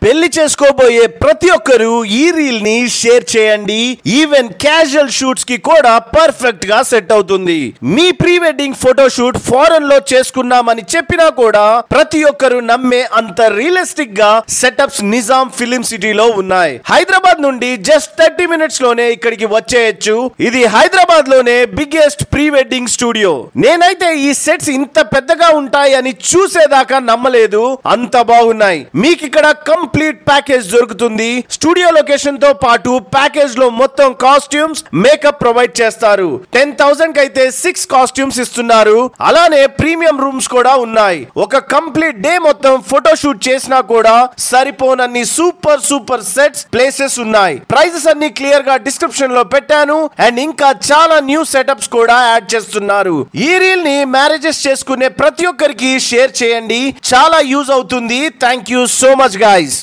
పెళ్లి చేసుకోబోయే ప్రతి ఒక్కరు ఈ రీల్ ని షేర్ చేయండి. ఈవెన్ క్యాజువల్ షూట్స్ కి కూడా పర్ఫెక్ట్ గా సెట్ అవుతుంది. మీ pre wedding photo shoot foreign లో చేసుకున్నామని చెప్పినా కూడా ప్రతి ఒక్కరు నమ్మే అంత రియలిస్టిక్ గా సెటప్స్ నిజాం ఫిలిం సిటీలో ఉన్నాయి. హైదరాబాద్ నుండి జస్ట్ 30 మినిట్స్ లోనే ఇక్కడికి వచ్చేయచ్చు. ఇది హైదరాబాద్ లోనే బిగ్గెస్ట్ ప్రీ వెడ్డింగ్ స్టూడియో. నేనైతే ఈ సెట్స్ ఇంత పెద్దగా ఉంటాయి అని చూసేదాకా నమ్మలేదు, అంత బాగున్నాయి. మీకు ఇక్కడ కంప్లీట్ ప్యాకేజ్ దొరుకుతుంది. స్టూడియో లొకేషన్ తో పాటు ప్యాకేజ్ లో మొత్తం కాస్ట్యూమ్స్, మేకప్ ప్రొవైడ్ చేస్తారు. 10,000 అయితే 6 కాస్ట్యూమ్స్ ఇస్తున్నారు. అలానే ప్రీమియం రూమ్స్ కూడా ఉన్నాయి. ఒక కంప్లీట్ డే మొత్తం ఫోటో షూట్ చేసినా కూడా సరిపోనన్ని సూపర్ సెట్స్, ప్లేసెస్ ఉన్నాయి. ప్రైజెస్ అన్ని క్లియర్ గా డిస్క్రిప్షన్ లో పెట్టాను. అండ్ ఇంకా చాలా న్యూ సెటప్స్ కూడా యాడ్ చేస్తున్నారు. ఈ రీల్ ని మ్యారేజెస్ చేసుకునే ప్రతి ఒక్కరికి షేర్ చేయండి, చాలా యూజ్ అవుతుంది. Thank you so much guys.